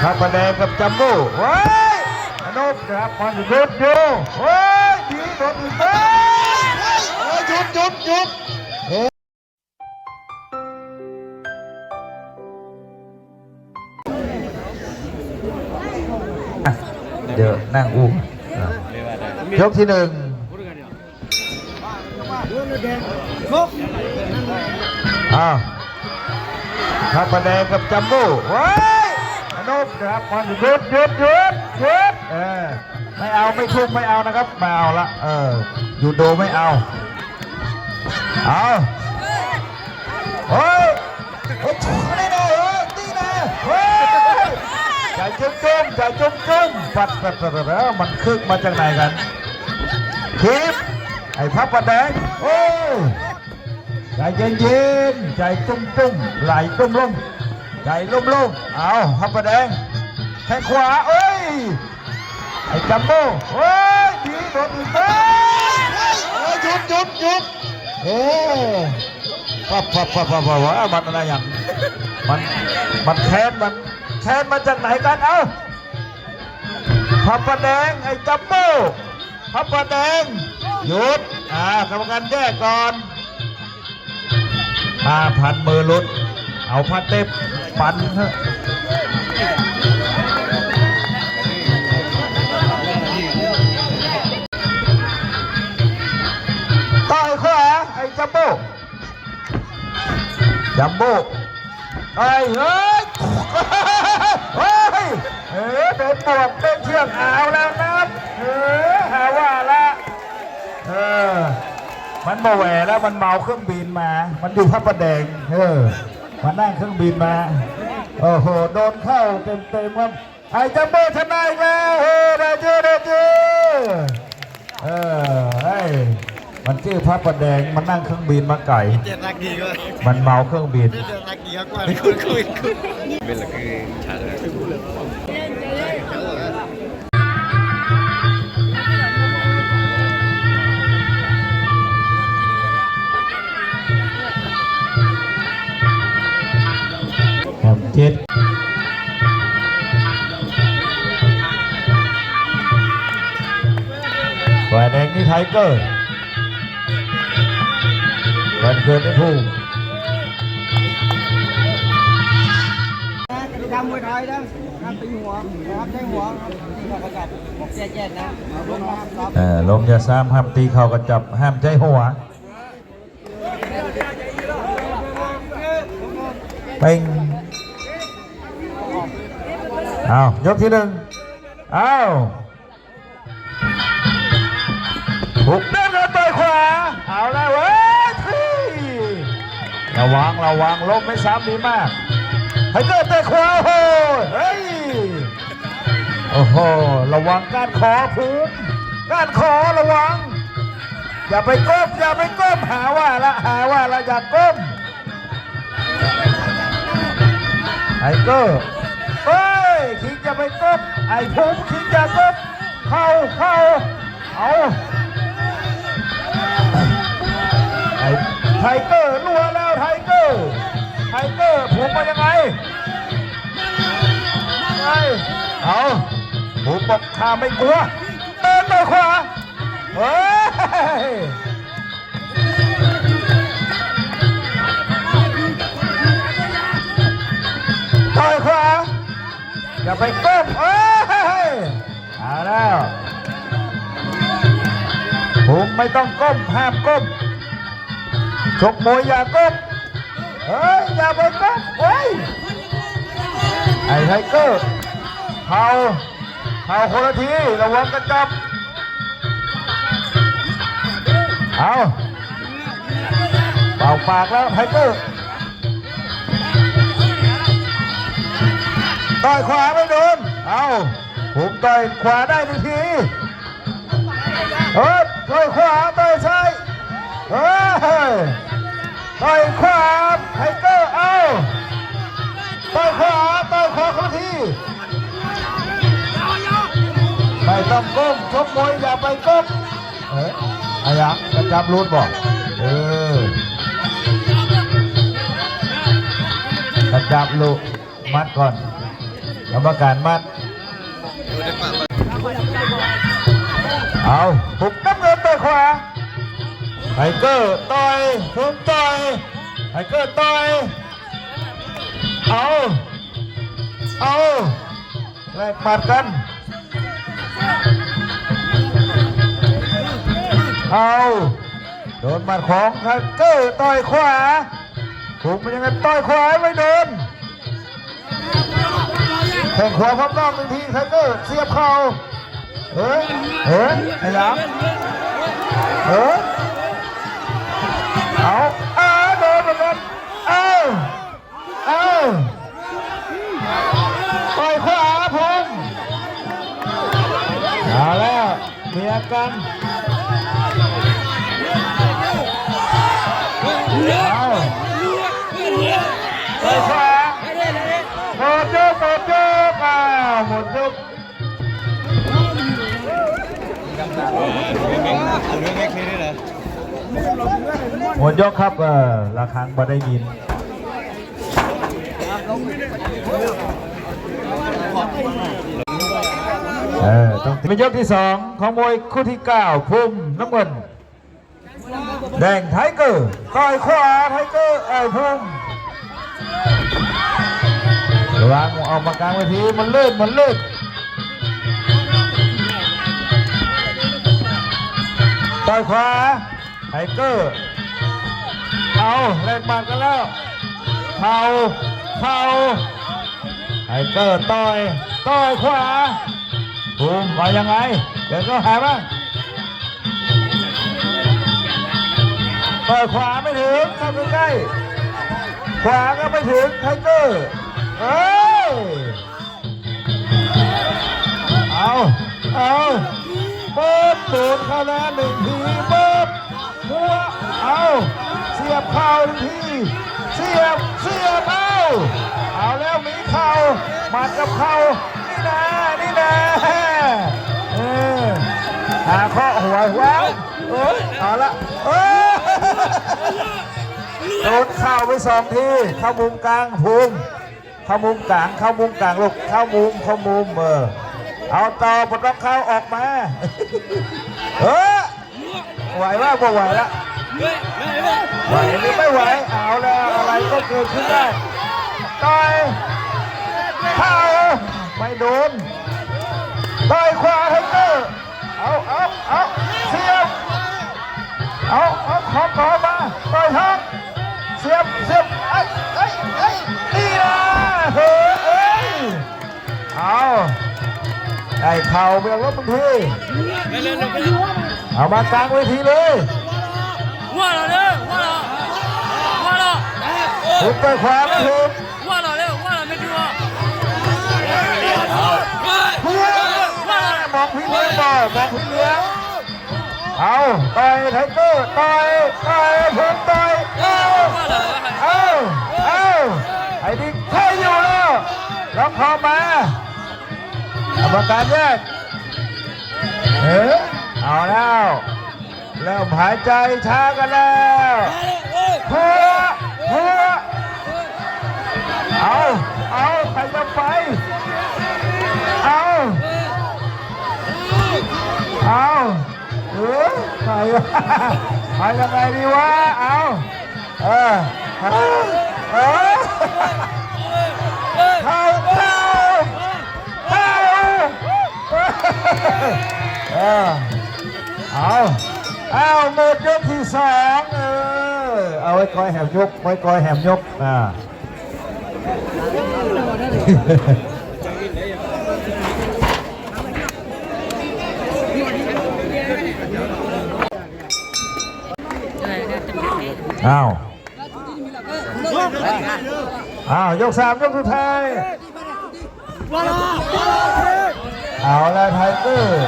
พระประแดงกับจัมโบ้โอ้ยอนุบครับมันหยุดอยู่โอ้ยดีโดนอีกแล้วหยุดเดี๋ยวนั่งอุ้มยกที่หนึ่งพระประแดงกับจัมโบ้โอ้ยอนุบครับมันหยุดไม่เอาไม่ทุ่มไม่เอานะครับไม่เอาละยูโดไม่เอาเฮ้ยถูกเลยนะตีนะใจจุ่มปัดแล้วมันคึกมาจากไหนกันคลิปไอ้พระประแดงโอ้ยใจเย็นใจจุ่มไหลจุ่มลงใจลุ่มเอาพระประแดงแข้งขวาเอ้ยไอ้จัมโบ้เฮ้ยดีโดนอีกแล้วหยุดว่ามันอะไรอย่างมันแค้นมาจากไหนกันเอ้าพระประแดงไอ้จัมโบ้พระประแดงหยุดกรรมการแยกก่อน5,000มือลุ้นเอาพันเต็มปั่นเถอะต่อยขวาไอ้จัมโบ้เฮ้ยเป็นปวดเป็นเชือกเอาแล้วนะหาว่าละมันมาแหวแล้วมันเมาเครื่องบินมามันอยู่พระประแดงมันนั่งเครื่องบินมาโอ้โหโดนเข้าเต็มครับไอ้จัมโบ้ชนะอีกแล้วได้เจอมันชื่อพระประแดงมันนั่งเครื่องบินมาไก่มันเมาเครื่องบินเป็นละคือชาเลยเจ็ดฝ่ายแดงนี่ไทเกอร์วันเกิดไม่พูดทำมวยไทยนะทำตีหัวนะครับใช้หัวเราประกาศบอกแย่ๆนะลมอย่าซ้ำห้ามตีเข่ากระจับห้ามใจหัวเป็นยกที่หนึ่งถูกเด้งแล้วต่อยขวาเอาแล้วเว้ยระวังล้มไม่ซ้ำดีมากไทเกอร์เตะขวาโอ้โหระวังก้านคอภูมิก้านคอระวังอย่าไปก้มหาว่าละอย่าก้มไทเกอร์คิงจะไปก้มไอ้ภูมิคิงจะก้มเข้าเอาไอ้ไทเกอร์รัวแล้วไทเกอร์ภูมิมายังไงเอาภูมิบอกข้าไม่กลัวเดินไปขวาต่อยขวาอย่าไปก้มเอาแล้วผมไม่ต้องก้มห้ามก้มชกมวยอย่าก้มอย่าไปก้มไอ้ไทเกอร์เข่าคนละทีระวังกระจับเอาเป่าปากแล้วไทเกอร์ต่อยขวาไม่โดนผมต่อยขวาได้ทันทีต่อยขวาต่อยซ้ายต่อยขวาไทเกอร์ต่อยขวาคนทีไม่ต้องก้มชกมวยอย่าไปก้มอะไรกระจับรูดบอกกระจับลูกมัดก่อน กรรมการมัดเอาหุบน้ำเงินไปขวาไทเกอร์ต่อยหุบต่อยไทเกอร์ต่อยเอาแลกหมัดกันเอาโดนหมัดของไทเกอร์ต่อยขวาหุบมันยังไงต่อยขวาไม่โดนแข่งขวาพร้อมนอกหนึ่งทีไทเกอร์เสียบเข่าขยับโดนเหมือนกันต่อยขวาพงเอาแล้วมีอาการต่อยขวาหมดยกหมดยกหมดยกครับระฆังบ่ได้ยินต้องเป็นยกที่2ของมวยคู่ที่9พุ่มน้ำเงินแดงไทเกอร์ต่อยขวาไทเกอร์พุ่มระวังเอามากลางเวทีมันลื่นต่อยขวาไทเกอร์เอาแลกหมัดกันแล้วเข่าไทเกอร์ต่อยขวาพุ่มว่ายังไงเดี๋ยวก็หายบ้างต่อยขวาไม่ถึงเข้าใกล้ขวาก็ไม่ถึงไทเกอร์เอาเบิร์ดโดนเข้าแล้วหนึ่งทีเบิร์ดหัวเสียบเข่าหนึ่งทีเสียบเอาแล้วมีเข่ามากับเข่านี่นะหาข้อหัวว้าวเอาละโดนเข่าไป2ทีเข้ามุมกลางภูมิเข้ามุมกลางลูกเข้ามุมเอาต่อปลดล็อกเข้าออกมาไหวว่าบ่ไหวละไหวหรือไม่ไหวเอาแล้วอะไรก็เกิดขึ้นได้ต่อยเข้าไม่โดนต่อยขวาไทเกอร์เอาเสียบเอาขอมาต่อยท้องเสียบนี่นะเอาไอ้เข่าเบี่ยงรถบางทีเอามากลางเวทีเลยถูกไปขวาไม่ถูกมองพี่เลี้ยงเอาต่อยไทเกอร์ต่อยผมต่อยไอ้ดิ๊กใช่อยู่แล้วล็อกคอมากรรมการแยกเอาแล้วเริ่มหายใจช้ากันแล้วหัวเอาใครจะไปเอาไปยังไงดีวะเอาหมดยกที่2เอาไว้คอยแหมยกยก3ยกสุดท้ายเอาละไทเกอร์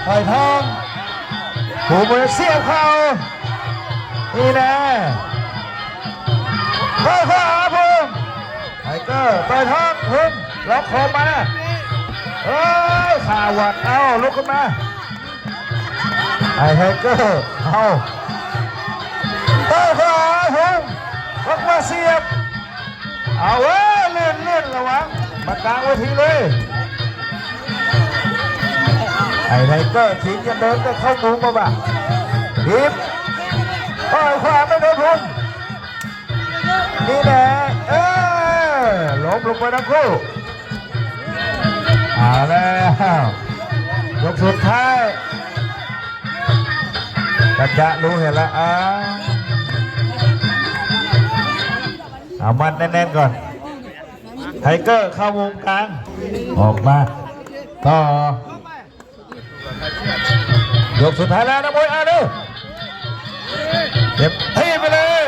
ต่อยท้องผูกมือเสียบเข่านี่นะต่อยขวาพุ่มไทเกอร์ต่อยท้องพุ่มล็อกคอมาขาวัดลุกขึ้นมาไทเกอร์ต่อยขวาพุ่มล็อกมาเสียบเลื่อนระวัง มากลางเวทีเลยไอ้ไทเกอร์ทิ้งจะเดินจะเข้ามุมมาบ้างทีมต่อยขวาไม่โดนพุ่งนี่แหละล้มลงไปทั้งคู่เอาแล้วยกสุดท้ายกัจจะรู้เห็นแล้วเอามัดแน่นๆก่อนไทเกอร์เข้ามุมกลางออกมาต่อยกสุดท้ายแล้วนะมวยเร็วเจ็บที่ไปเลย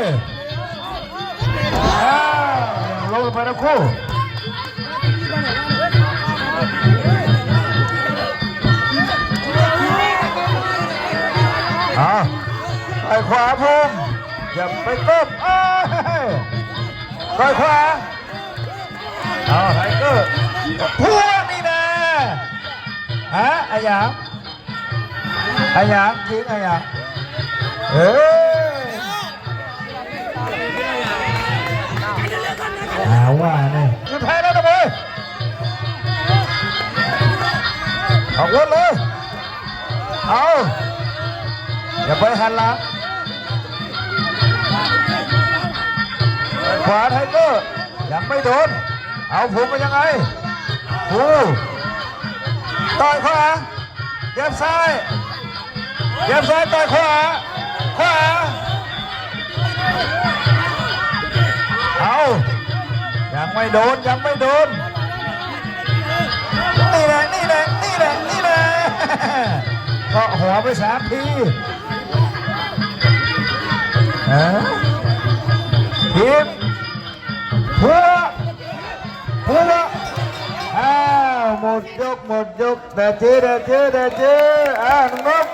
ลงไปทั้งคู่ไปขวาพุ่มอย่าไปก้มไปขวาไทเกอร์พัวนี่นะไอ้หยางทิ้งไอ้หยางว่าเนี่ยสุดท้ายแล้วนะเว้ยออกรถเลยอย่าไปหันหลังขวาไทเกอร์ยังไม่โดนเอาผมเป็นยังไงต่อยขวาเย็บซ้ายต่อยขวายังไม่โดนนี่แหละเกาะหัวไป3 ทีทีมพัวหมดยกแต่เจ๊น้อง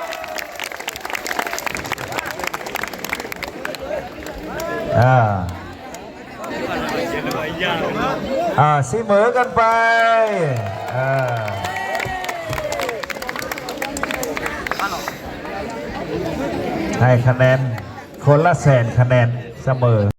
เสมอกันไปให้คะแนนคนละ100,000 คะแนนเสมอ